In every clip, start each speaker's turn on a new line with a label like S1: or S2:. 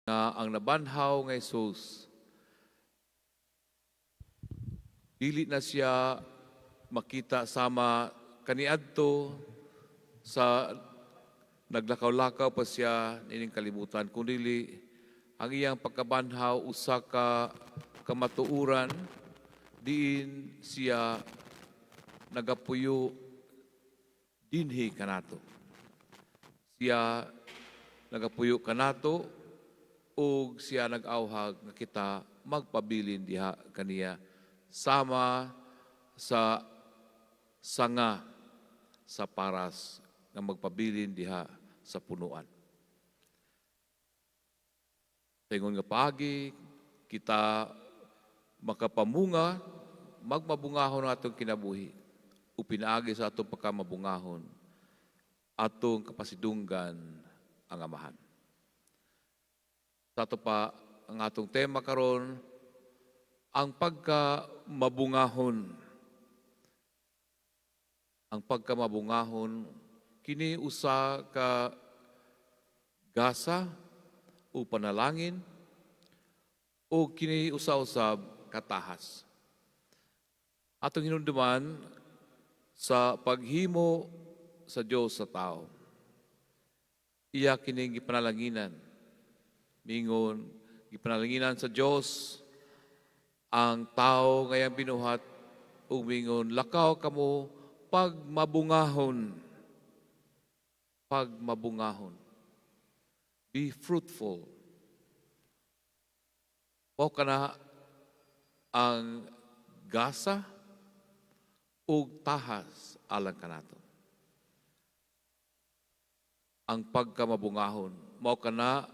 S1: nga ang nabanhaw nga Jesus dili na siya makita sama kaniadto sa naglakaw-lakaw pa siya nining kalibutan, kundi ang iyang pagkabanhaw usa ka kamatuuran diin siya nagapuyo dinhi kanato. Siya nagapuyo kanato ug siya nag-awhag nga kita magpabilin diha kaniya sama sa sanga sa paras nga magpabilin diha sa punuan. Sa ingon nga paagi, kita makapamunga, magmabungahon ang atong kinabuhi, upinaagi sa atong pagkamabungahon, atong kapasidunggan ang Amahan. Sa ato pa, ang atong tema karon, ang pagkamabungahon. Ang pagkamabungahon, kini usa ka gasa o panalangin o kini usa-usab katahas. Atong hinumduman sa paghimo sa Dios sa tao. Iya kining gipanalanginan. Mingon, gipanalanginan sa Dios ang tao ngayang binuhat ug mingon, lakaw kamo pagmabungahon. Pagmabungahon. Be fruitful. Mao kana ang gasa ug tahas alang kanato. Ang pagkamabungahon mao kana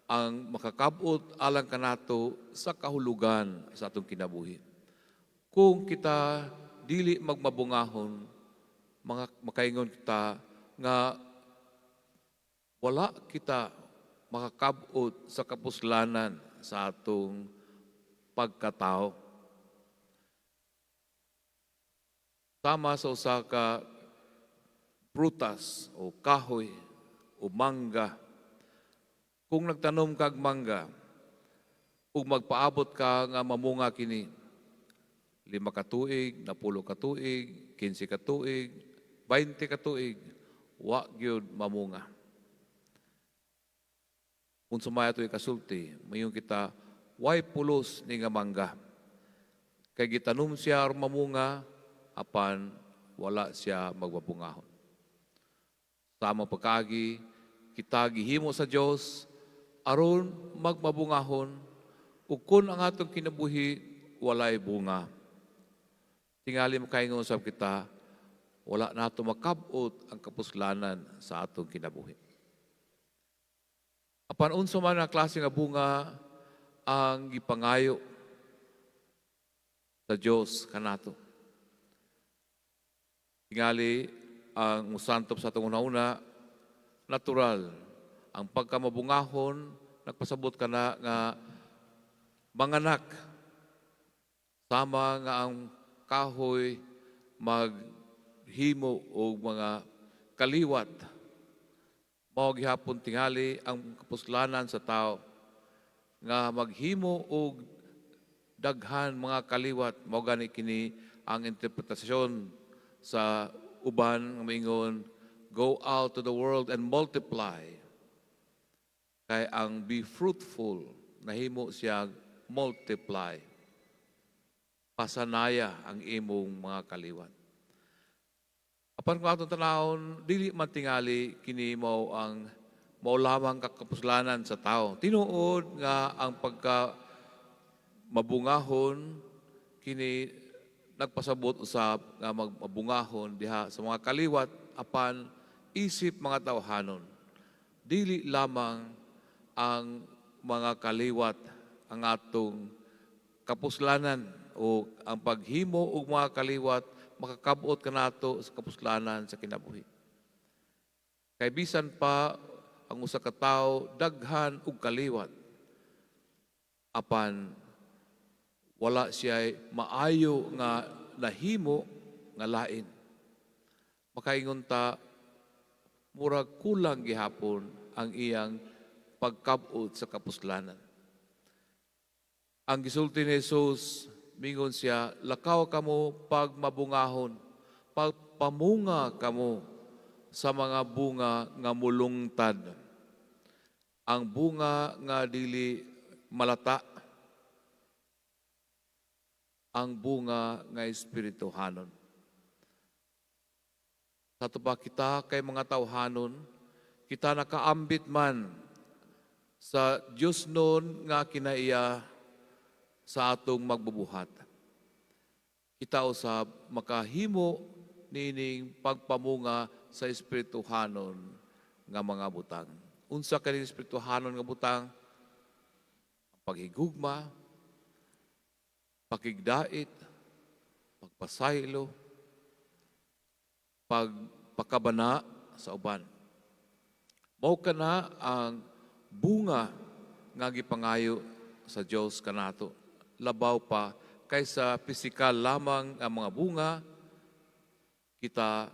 S1: ang makakabot alang kanato sa kahulugan sa atong kinabuhi. Kung kita dili magmabungahon, makaingon kita nga wala kita makakabot sa kapuslanan sa atong pagkatao. Sama sa usa ka prutas o kahoy o mangga. Kung nagtanom kag mangga ug magpaabot ka nga mamunga kini 5 ka tuig, 10 ka tuig, 15 ka tuig, 20 ka tuig, wa gyud mamunga. Kung sumaya ito'y kasulti, mayroon kita, way pulos ni nga mangga. Kay gitanom siya or mamunga, apan wala siya magbabungahon. Sama pagkagi, kita gihimo sa Dios aron magmabungahon, ug kun ang atong kinabuhi walay bunga. Tingali makaingon sab kita, wala nato makabot ang kapuslanan sa atong kinabuhi. Apan unsa man ang klase nga bunga ang gipangayo sa Dios kanato. Tingali ang musantop sa atong una-una, natural. Ang pagkamabungahon, nagpasabot ka na nga manganak. Sama nga ang kahoy maghimo o mga kaliwat. Mao gihapon tingali ang kapuslanan sa tao nga maghimo og daghan mga kaliwat. Mao gani kini ang interpretasyon sa uban nga moingon, go out to the world and multiply. Kay ang be fruitful, nahimo siya multiply. Pasanaya ang imong mga kaliwat. Apan kung atong tanawon, dili man tingali kini mao ang mao lamang kakapuslanan sa tao. Tinuod nga ang pagka mabungahon kini nagpasabot usab nga mabungahon diha sa mga kaliwat apan isip mga tawhanon. Dili lamang ang mga kaliwat ang atong kapuslanan o ang paghimo og mga kaliwat makakabot kanato sa kapuslanan sa kinabuhi. Kay bisan pa ang usa ka tawo daghan og kaliwat apan wala siya maayo nga nahimo nga lain. Makaingon ta murag kulang gihapon ang iyang pagkabot sa kapuslanan. Ang gisulti ni Jesus, mingon siya, lakaw kamo pag mabungahon, pagpamunga kamo sa mga bunga nga mulungtad. Ang bunga nga dili malata, ang bunga nga espirituhanon. Sa tuba kita kay mga tawhanon, kita nakaambit man sa Diyos noon nga kinaiya sa atong magbubuhat. Kita usab makahimo nining pagpamunga sa espirituhanon nga mga butang. Unsa kani espirituhanon nga butang? Paghigugma, pakigdait, pagpasaylo, pagpakabana sa uban. Mao kana ang bunga nga gipangayo sa Dios kanato. Labaw pa kaysa pisikal lamang ang mga bunga, kita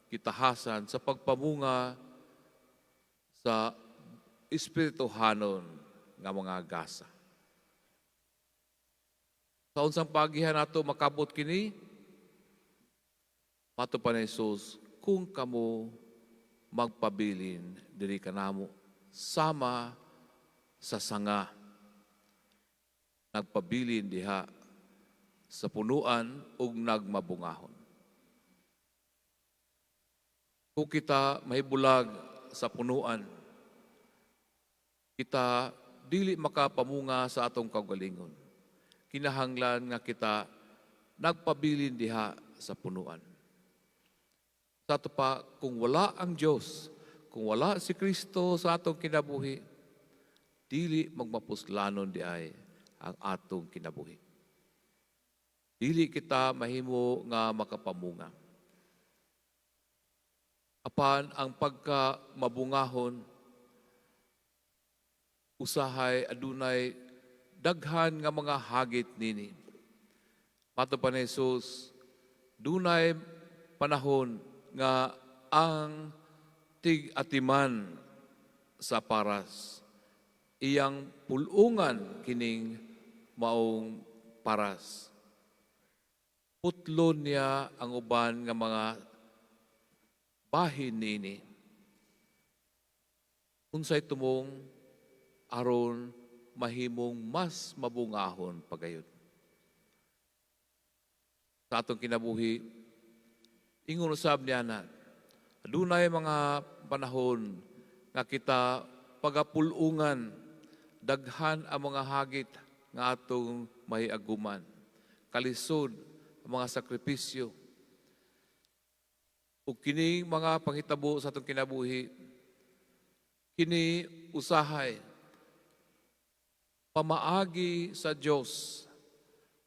S1: kitahasan sa pagpamunga sa espirituhanon nga mga gasa. Sa unsang pagihan nato makabot kini, mato pa ni Jesus, kung kamo magpabilin diri kanamo sama sa sanga nagpabilin diha sa punuan ug nagmabungahon. Kung kita mahibulag sa punuan, kita dili makapamunga sa atong kaugalingon. Kinahanglan nga kita nagpabilin diha sa punuan. Sa ato pa, kung wala ang Diyos, kung wala si Kristo sa atong kinabuhi, dili magmapuslanon di ay ang atong kinabuhi. Dili kita mahimo nga makapamunga. Apan ang pagka mabungahon, usahay adunay daghan nga mga hagit nini. Mato pa ni Jesus, dunay panahon nga ang tig-atiman sa paras, iyang pulungan kining maong paras. Putlon niya ang uban nga mga bahin nini. Unsay tumong aron mahimong mas mabungahon pagayon. Sa atong kinabuhi, ingon usab niya na, adunay mga panahon nga kita pagapulungan, daghan ang mga hagit nga atong mahiaguman. Kalisod ang mga sakripisyo. Ug kining mga panghitabo sa atong kinabuhi, kini usahay pamaagi sa Dios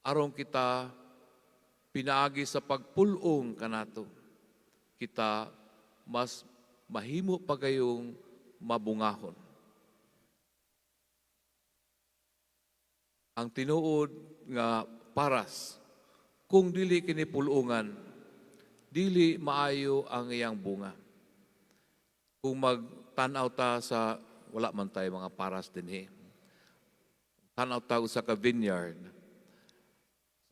S1: aron kita pinaagi sa pagpulong kanato. Kita mas mahimo pagayong mabungahon. Ang tinuod nga paras, kung dili kini pulungan, dili maayo ang iyang bunga. Kung magtanaw ta sa, wala man tayo mga paras dinhi, tanaw ta sa ka vineyard,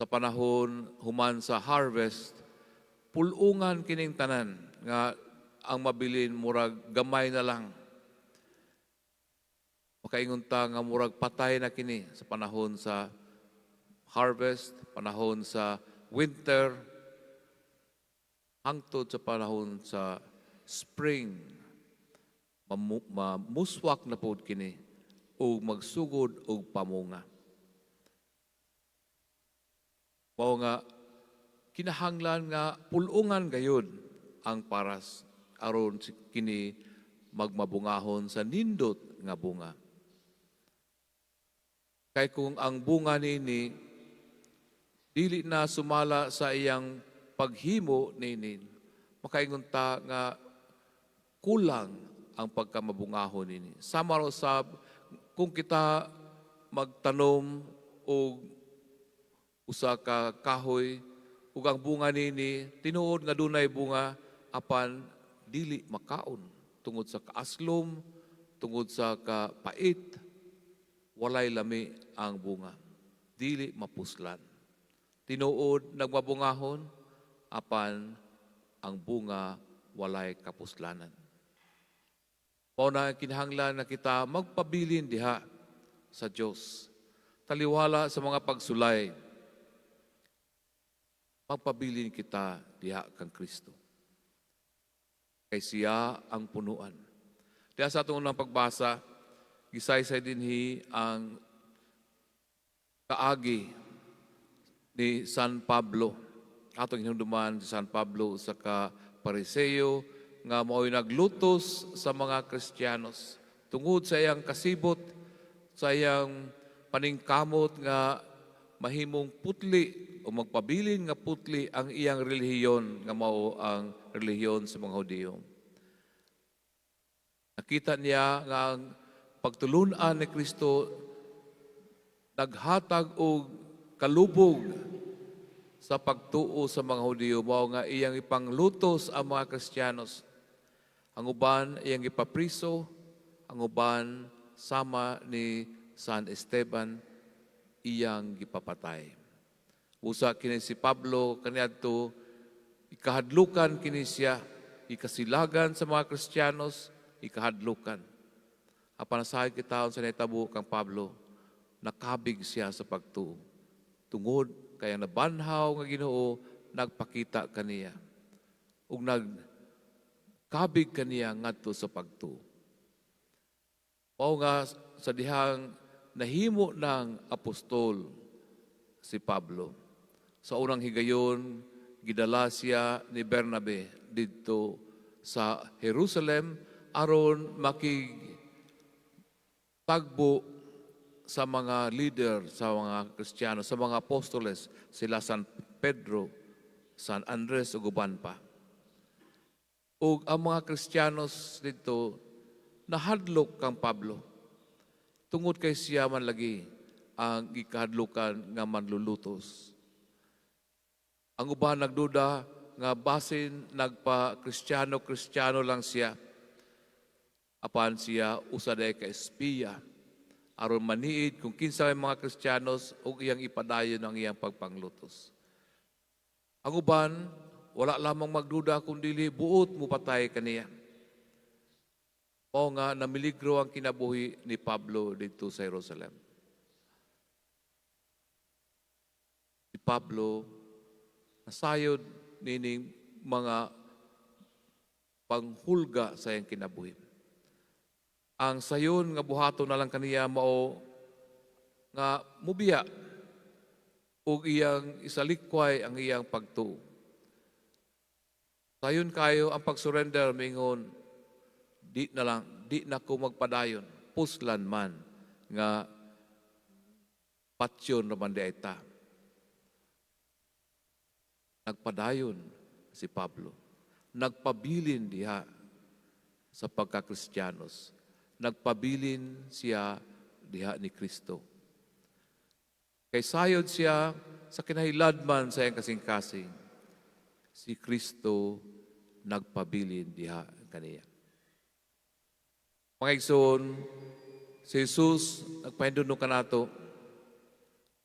S1: sa panahon human sa harvest, pulungan kining tanan nga ang mabilin murag gamay na lang. Makaingon ta nga murag patay na kini sa panahon sa harvest, panahon sa winter, hangtod sa panahon sa spring. Mamuswak na pod kini o magsugod og pamunga. Mao nga kinahanglan nga pulungan gayud ang paras aron kini magmabungahon sa nindot nga bunga. Kay kung ang bunga nini dili na sumala sa iyang paghimo nini, makaingon ta nga kulang ang pagkamabungahon nini. Sama ro sab kung kita magtanom og usa ka kahoy ug ang bunga nini tinuod nga dunay bunga apan dili makaon tungod sa kaaslom tungod sa kapait, walay lami ang bunga. Dili mapuslan. Tinuod nagmabungahon, apan ang bunga walay kapuslanan. Mao na kinahanglan na kita magpabilin diha sa Dios. Taliwala sa mga pagsulay. Magpabilin kita diha kang Kristo. Kay siya ang punuan. Diha sa atong unang pagbasa, gisaysay dinhi ang kaagi ni San Pablo. Atong hinumduman si San Pablo sa Pariseo nga mao'y naglutos sa mga Kristiyanos tungod sa iyang kasibot, sa iyang paningkamot nga mahimong putli o magpabilin nga putli ang iyang relihiyon nga mao ang relihiyon sa mga Hudiyo. Nakita niya nga ang pagtulunan ni Kristo naghatag og kalubog sa pagtuo sa mga Hudiyo, mao nga iyang ipanglutos ang mga Kristiyanos. Ang uban iyang ipapriso, ang uban sama ni San Esteban iyang gipapatay. Usa kini si Pablo kaniadto ikahadlukan kini siya, ikasilagan sa mga Kristiyanos, ikahadlukan. Apan sa kita sa nahitabo kang Pablo, nakabig siya sa pagtuo. Tungod kaya nabanhaw nga Ginoo nagpakita kaniya ug nagkabig kaniya ngadto sa pagtuo. Mao nga sa dihang nahimo ng apostol si Pablo. Sa unang higayon, gidala siya ni Bernabe didto sa Jerusalem aron makigtagbo sa mga leader, sa mga Kristiyano, sa mga apostoles, sila San Pedro, San Andres ug uban pa. Ug ang mga Kristiyanos dito nahadlok kang Pablo. Tungod kay siya man lagi ang gikahadlukan nga manlulutos. Ang uban nagduda nga basin nagpa-Kristiyano lang siya. Apan siya usad ay ka-espiya aron maniid kung kinsa may mga Kristiyanos ug iyang ipadayon ang iyang pagpanglutos. Ang uban wala lamang magduda kundi buot mo patay kaniya. Mao nga namiligro ang kinabuhi ni Pablo dito sa Jerusalem. Si Pablo nasayod nining mga panghulga sa iyang kinabuhi. Ang sayon nga buhaton na lang kaniya mao nga mubiya ug iyang isalikway ang iyang pagtuo. Sayon kayo ang pag-surrender mingon di na ko magpadayon, puslan man nga patsyon naman di ay ta. Nagpadayon si Pablo. Nagpabilin diha sa pagka-Kristiyanos. Nagpabilin siya diha ni Kristo. Kay sayod siya sa kinahiladman sa iyang kasing-kasing. Si Kristo nagpabilin diha kaniya. Mga igsoon, si Jesus nagpahinduno kanato,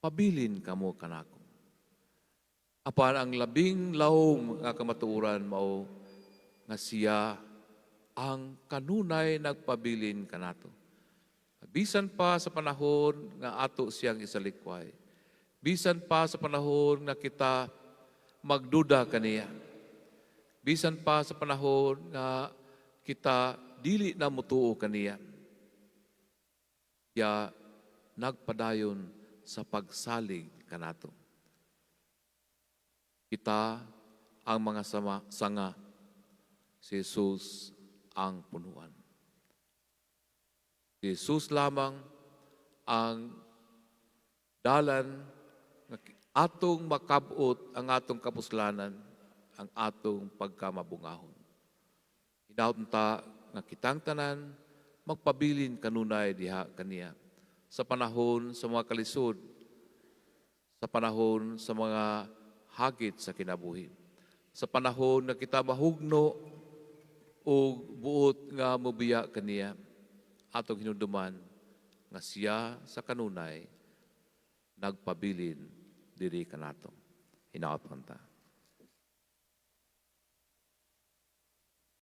S1: pabilin kamo kanako. Apan ang labing lahom nga kamatuoran mao nga siya ang kanunay nagpabilin kanato. Bisan pa sa panahon nga ato siyang isalikway. Bisan pa sa panahon nga kita magduda kaniya. Bisan pa sa panahon nga kita dili na mutuo kaniya. Ya nagpadayon sa pagsalig kanato. Kita ang mga sanga, si Jesus ang punuan. Si Jesus lamang ang dalan nga atong makabot ang atong kapuslanan, ang atong pagkamabungahon. Hinaut ta nga kitang tanan magpabilin kanunay diha kaniya sa panahon sa mga kalisod, sa panahon sa mga hagit sa kinabuhi, sa panahon na kita mahugno o buot nga mobiya kaniya, atong hinumduman nga siya sa kanunay nagpabilin diri kanato. Hinaot ta.